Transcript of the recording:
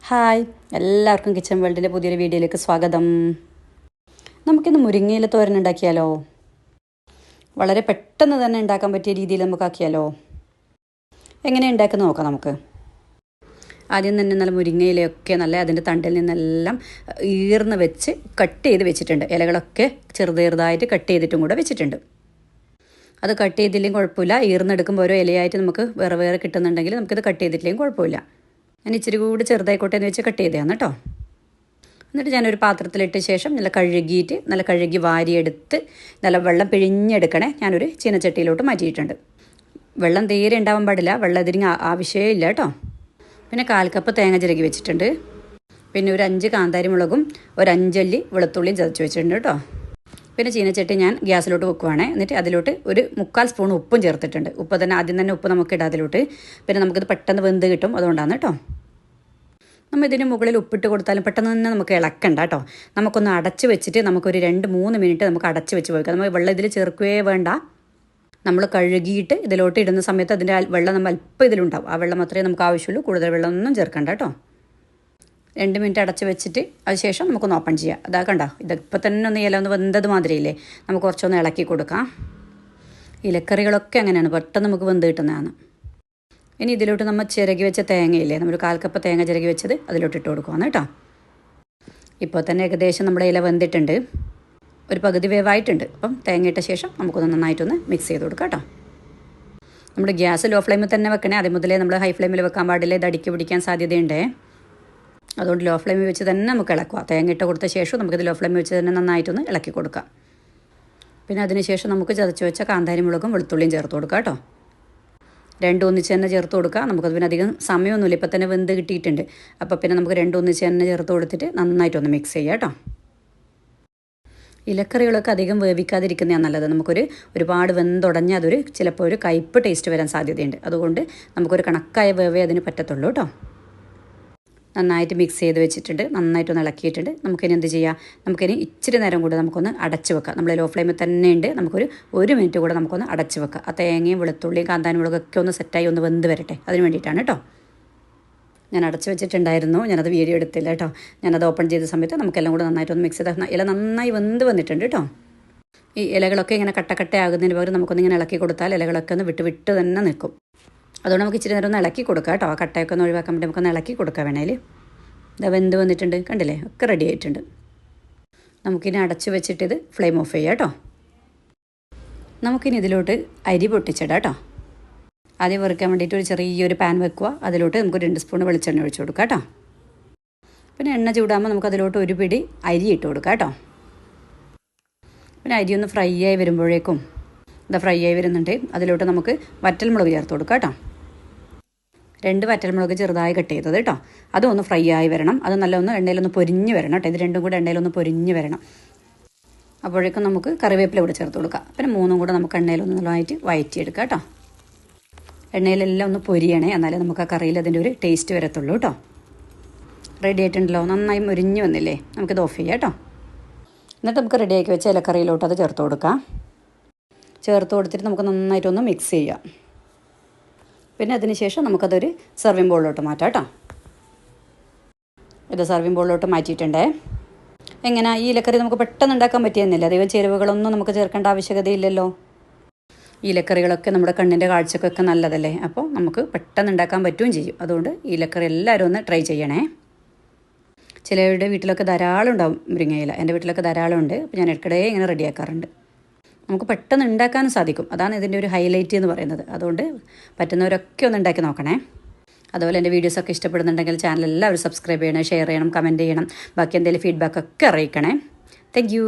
Hi, എല്ലാവർക്കും kitchen വേൾഡിൻ്റെ പുതിയൊരു വീഡിയോയിലേക്ക് സ്വാഗതം. നമുക്കിന്ന് മുരിങ്ങയില തോരൻ ഉണ്ടാക്കിയാലോ? വളരെ പെട്ടെന്ന് തന്നെ ഉണ്ടാക്കാൻ പറ്റിയ രീതിയിൽ നമുക്കാക്കിയാലോ? എങ്ങനെ ഉണ്ടാക്കുന്ന നോക്കാം നമുക്ക്. ആദ്യം തന്നെ നല്ല മുരിങ്ങയിലയൊക്കെ നല്ല അതിൻ്റെ തണ്ടിൽ നിന്നെല്ലാം ഈർന്ന് വെച്ച് കട്ട് ചെയ്ത് വെച്ചിട്ടുണ്ട്. ഇലകളൊക്കെ ചെറുതായിട്ട് കട്ട് ചെയ്തിട്ടും കൂടെ വെച്ചിട്ടുണ്ട്. അത് കട്ട് ചെയ്തില്ലെങ്കിൽ കുഴപ്പമില്ല. ഈർന്നെടുക്കുമ്പോൾ ഓരോ ഇലയായിട്ട് നമുക്ക് വേറെ വേറെ കിട്ടുന്നുണ്ടെങ്കിൽ നമുക്കിത് കട്ട് ചെയ്തിട്ടില്ലെങ്കിൽ കുഴപ്പമില്ല. ഞാൻ ഇച്ചിരി കൂടി ചെറുതായിക്കോട്ടെ എന്ന് വെച്ച് കട്ട് ചെയ്തതാണ് കേട്ടോ. എന്നിട്ട് ഞാനൊരു പാത്രത്തിലിട്ട ശേഷം നല്ല കഴുകി വാരിയെടുത്ത് നല്ല വെള്ളം പിഴിഞ്ഞെടുക്കണേ. ഞാനൊരു ചീനച്ചട്ടിയിലോട്ട് മാറ്റിയിട്ടുണ്ട്. വെള്ളം തീരെ ഉണ്ടാവാൻ പാടില്ല, വെള്ളം ഇതിന് ആവശ്യമേ ഇല്ല കേട്ടോ. പിന്നെ 1/4 കപ്പ് തേങ്ങ ചിരകി വെച്ചിട്ടുണ്ട്. പിന്നെ ഒരു 5 കാന്താരി മുളകും ഒരു 5 അല്ലി വെളുത്തുള്ളിയും ചതച്ച് വെച്ചിട്ടുണ്ട് കേട്ടോ. പിന്നെ ചീനച്ചട്ടി ഞാൻ ഗ്യാസിലോട്ട് വെക്കുവാണ്. എന്നിട്ട് അതിലോട്ട് ഒരു 3/4 സ്പൂൺ ഉപ്പും ചേർത്തിട്ടുണ്ട്. ഉപ്പ് തന്നെ ആദ്യം തന്നെ ഉപ്പ് നമുക്ക് ഇടാം അതിലോട്ട്. പിന്നെ നമുക്കിത് പെട്ടെന്ന് വെന്ത് കിട്ടും, അതുകൊണ്ടാണ് കേട്ടോ. നമ്മൾ ഇതിന് മുകളിൽ ഉപ്പിട്ട് കൊടുത്താലും പെട്ടെന്ന് തന്നെ നമുക്ക് ഇളക്കണ്ട കേട്ടോ. നമുക്കൊന്ന് അടച്ച് വെച്ചിട്ട് നമുക്കൊരു 2-3 മിനിറ്റ് നമുക്ക് അടച്ച് വെച്ച് പോയിക്കാം. നമ്മൾ വെള്ളം ഇതിൽ ചേർക്കുകയേ വേണ്ട. നമ്മൾ കഴുകിയിട്ട് ഇതിലോട്ട് ഇടുന്ന സമയത്ത് അതിൻ്റെ വെള്ളം നമ്മൾ അല്പം ഇതിലുണ്ടാവും. ആ വെള്ളം മാത്രമേ നമുക്ക് ആവശ്യമുള്ളൂ, കൂടുതൽ വെള്ളമൊന്നും ചേർക്കണ്ട കേട്ടോ. 2 മിനിറ്റ് അടച്ച് വെച്ചിട്ട് അതിനുശേഷം നമുക്കൊന്ന് ഓപ്പൺ ചെയ്യാം. അതാ കണ്ടോ, ഇതിപ്പോൾ തന്നെ ഒന്ന് ഇല ഒന്ന് വെന്തത് മാതിരിയില്ലേ. നമുക്ക് കുറച്ചൊന്ന് ഇളക്കി കൊടുക്കാം. ഇലക്കറികളൊക്കെ അങ്ങനെയാണ്, പെട്ടെന്ന് നമുക്ക് വെന്ത് കിട്ടുന്നതാണ്. ഇനി ഇതിലോട്ട് നമ്മൾ ചിരകി വെച്ച തേങ്ങയില്ലേ, നമ്മളൊരു 1/4 കപ്പ് തേങ്ങ ചിരകി വെച്ചത് അതിലോട്ട് ഇട്ട് കൊടുക്കുവാണ് കേട്ടോ. ഇപ്പോൾ തന്നെ ഏകദേശം നമ്മുടെ ഇല വെന്തിട്ടുണ്ട്, ഒരു പകുതി വേവായിട്ടുണ്ട്. അപ്പം തേങ്ങ ഇട്ട ശേഷം നമുക്കൊന്ന് നന്നായിട്ടൊന്ന് മിക്സ് ചെയ്ത് കൊടുക്കാം കേട്ടോ. നമ്മുടെ ഗ്യാസ് ലോ ഫ്ലെയിമിൽ തന്നെ വെക്കണേ. അതേ മുതലേ നമ്മൾ ഹൈ ഫ്ലെയിമിൽ വെക്കാൻ പാടില്ല, ഇത് അടിക്ക് പിടിക്കാൻ സാധ്യതയുണ്ട്. അതുകൊണ്ട് ലോ ഫ്ലെയിമിൽ വെച്ച് തന്നെ നമുക്ക് ഇളക്കുക. തേങ്ങ ഇട്ട് കൊടുത്ത ശേഷം നമുക്കിത് ലോ ഫ്ലെയിമിൽ വെച്ച് തന്നെ നന്നായിട്ടൊന്ന് ഇളക്കി കൊടുക്കാം. പിന്നെ അതിനുശേഷം നമുക്ക് ചതച്ച് വെച്ച കാന്താരി മുളകും വെളുത്തുള്ളിയും ചേർത്ത് കൊടുക്കാം കേട്ടോ. 2 ഒന്നിച്ച് തന്നെ ചേർത്ത് കൊടുക്കുക. നമുക്കത് പിന്നെ അധികം സമയമൊന്നുമില്ല, ഇപ്പം തന്നെ വെന്ത് കിട്ടിയിട്ടുണ്ട്. അപ്പോൾ പിന്നെ നമുക്ക് 2 ഒന്നിച്ച് തന്നെ ചേർത്ത് കൊടുത്തിട്ട് നന്നായിട്ടൊന്ന് മിക്സ് ചെയ്യാം കേട്ടോ. ഇലക്കറികളൊക്കെ അധികം വേവിക്കാതിരിക്കുന്നതാണ് നല്ലത്. ഒരുപാട് വെന്തുടഞ്ഞ് അതൊരു ചിലപ്പോൾ ഒരു കയ്പ്പ് ടേസ്റ്റ് വരാൻ സാധ്യതയുണ്ട്. അതുകൊണ്ട് നമുക്കൊരു കണക്കായ വേവേ അതിന് പറ്റത്തുള്ളൂ കേട്ടോ. നന്നായിട്ട് മിക്സ് ചെയ്ത് വെച്ചിട്ടുണ്ട്, നന്നായിട്ടൊന്ന് ഇളക്കിയിട്ടുണ്ട്. നമുക്കിനി എന്ത് ചെയ്യാം, നമുക്കിനി ഇച്ചിരി നേരം കൂടെ നമുക്കൊന്ന് അടച്ച് വെക്കാം. നമ്മൾ ലോ ഫ്ലെയിമിൽ തന്നെ ഉണ്ട്. നമുക്കൊരു 1 മിനിറ്റ് കൂടെ നമുക്കൊന്ന് അടച്ച് വെക്കാം. ആ തേങ്ങയും വെളുത്തുള്ളിയും കാന്താരി മുളകൊക്കെ ഒന്ന് സെറ്റായി ഒന്ന് വെന്ത് വരട്ടെ, അതിന് വേണ്ടിയിട്ടാണ് കേട്ടോ. ഞാൻ അടച്ച് വെച്ചിട്ടുണ്ടായിരുന്നു, ഞാനത് വീഡിയോ എടുത്തില്ല കേട്ടോ. ഞാനത് ഓപ്പൺ ചെയ്ത സമയത്ത് നമുക്കെല്ലാം കൂടെ നന്നായിട്ടൊന്ന് മിക്സ് ചെയ്ത് ഇല നന്നായി വെന്ത് വന്നിട്ടുണ്ട് കേട്ടോ. ഈ ഇലകളൊക്കെ ഇങ്ങനെ കട്ടയാകുന്നതിന് പകരം നമുക്കൊന്നിങ്ങനെ ഇളക്കി കൊടുത്താൽ ഇലകളൊക്കെ ഒന്ന് വിട്ട് തന്നെ നിൽക്കും. അതുകൊണ്ട് നമുക്ക് ഇച്ചിരി നേരം ഒന്ന് ഇളക്കി കൊടുക്കാം കേട്ടോ. ആ കട്ടയൊക്കെ ഒന്ന് ഒഴിവാക്കാൻ വേണ്ടി നമുക്കൊന്ന് ഇളക്കി കൊടുക്കാം വേണേൽ. ഇതാ വെന്ത് വന്നിട്ടുണ്ട്, കണ്ടില്ലേ, ഒക്കെ റെഡി ആയിട്ടുണ്ട്. നമുക്കിനി അടച്ച് വെച്ചിട്ട് ഇത് ഫ്ലെയിം ഓഫ് ചെയ്യാം കേട്ടോ. നമുക്കിനി ഇതിലോട്ട് അരി പൊട്ടിച്ചിടാം കേട്ടോ. ആദ്യം വറുക്കാൻ വേണ്ടിയിട്ട് ഒരു ചെറിയൊരു പാൻ വെക്കുക. അതിലോട്ട് നമുക്ക് 2 സ്പൂൺ വെളിച്ചെണ്ണ ഒഴിച്ച് കൊടുക്കാം കേട്ടോ. പിന്നെ എണ്ണ ചൂടാകുമ്പോൾ നമുക്ക് അതിലോട്ട് ഒരു പിടി അരി ഇട്ട് കൊടുക്കാം കേട്ടോ. പിന്നെ അരി ഒന്ന് ഫ്രൈ ആയി വരുമ്പോഴേക്കും ഇതാ ഫ്രൈ ആയി വരുന്നുണ്ട്. അതിലോട്ട് നമുക്ക് വറ്റൽമുളക് ചേർത്ത് കൊടുക്കാം കേട്ടോ. 2 വറ്റൽമുളക് ചെറുതായി കട്ട് ചെയ്തത് കേട്ടോ. അതൊന്ന് ഫ്രൈ ആയി വരണം. അത് നല്ലൊന്ന് എണ്ണയിലൊന്ന് പൊരിഞ്ഞ് വരണം കേട്ടോ. ഇത് രണ്ടും കൂടെ എണ്ണയിലൊന്ന് പൊരിഞ്ഞ് വരണം. അപ്പോഴേക്കും നമുക്ക് കറിവേപ്പില കൂടെ ചേർത്ത് കൊടുക്കാം. പിന്നെ 3 കൂടെ നമുക്ക് എണ്ണയിലൊന്ന് നല്ലതായിട്ട് വഴറ്റിയെടുക്കാം കേട്ടോ. എണ്ണയിലെല്ലാം ഒന്ന് പൊരിയണേ, എന്നാലേ നമുക്ക് ആ കറിയിൽ അതിൻ്റെ ഒരു ടേസ്റ്റ് വരത്തുള്ളൂ കേട്ടോ. റെഡി ആയിട്ടുണ്ടല്ലോ, നന്നായി മുരിഞ്ഞ് വന്നില്ലേ. നമുക്കിത് ഓഫ് ചെയ്യാം കേട്ടോ. എന്നിട്ട് നമുക്ക് റെഡിയാക്കി വെച്ച ഇലക്കറിയിലോട്ട് അത് ചേർത്ത് കൊടുക്കാം. ചേർത്ത് കൊടുത്തിട്ട് നമുക്ക് നന്നായിട്ടൊന്ന് മിക്സ് ചെയ്യാം. പിന്നെ അതിന് ശേഷം നമുക്കതൊരു സെർവിങ് ബോളിലോട്ട് മാറ്റാം കേട്ടോ. ഇത് സെർവിങ് ബോളിലോട്ട് മാറ്റിയിട്ടുണ്ടേ. എങ്ങനെ ഈ ഇലക്കറി നമുക്ക് പെട്ടെന്ന് ഉണ്ടാക്കാൻ പറ്റിയെന്നില്ല. അധികം ചേരുവകളൊന്നും നമുക്ക് ചേർക്കേണ്ട ആവശ്യകതയില്ലല്ലോ. ഈ ഇലക്കറികളൊക്കെ നമ്മുടെ കണ്ണിൻ്റെ കാഴ്ചക്കൊക്കെ നല്ലതല്ലേ. അപ്പോൾ നമുക്ക് പെട്ടെന്ന് ഉണ്ടാക്കാൻ പറ്റുകയും ചെയ്യും. അതുകൊണ്ട് ഈ ഇലക്കറി എല്ലാവരും ഒന്ന് ട്രൈ ചെയ്യണേ. ചിലരുടെ വീട്ടിലൊക്കെ ധാരാളം ഉണ്ടാവും മുരിങ്ങയില. എൻ്റെ വീട്ടിലൊക്കെ ധാരാളം ഉണ്ട്. അപ്പോൾ ഞാൻ ഇടയ്ക്കിടെ ഇങ്ങനെ റെഡിയാക്കാറുണ്ട്. നമുക്ക് പെട്ടെന്ന് ഉണ്ടാക്കാനും സാധിക്കും. അതാണ് ഇതിൻ്റെ ഒരു ഹൈലൈറ്റ് എന്ന് പറയുന്നത്. അതുകൊണ്ട് പറ്റുന്നവരൊക്കെ ഒന്ന് ഉണ്ടാക്കി നോക്കണേ. അതുപോലെ എൻ്റെ വീഡിയോസൊക്കെ ഇഷ്ടപ്പെടുന്നുണ്ടെങ്കിൽ ചാനൽ എല്ലാവരും സബ്സ്ക്രൈബ് ചെയ്യണം, ഷെയർ ചെയ്യണം, കമൻറ്റ് ചെയ്യണം. ബാക്കി എന്തെങ്കിലും ഫീഡ്ബാക്കൊക്കെ അറിയിക്കണേ. Thank you.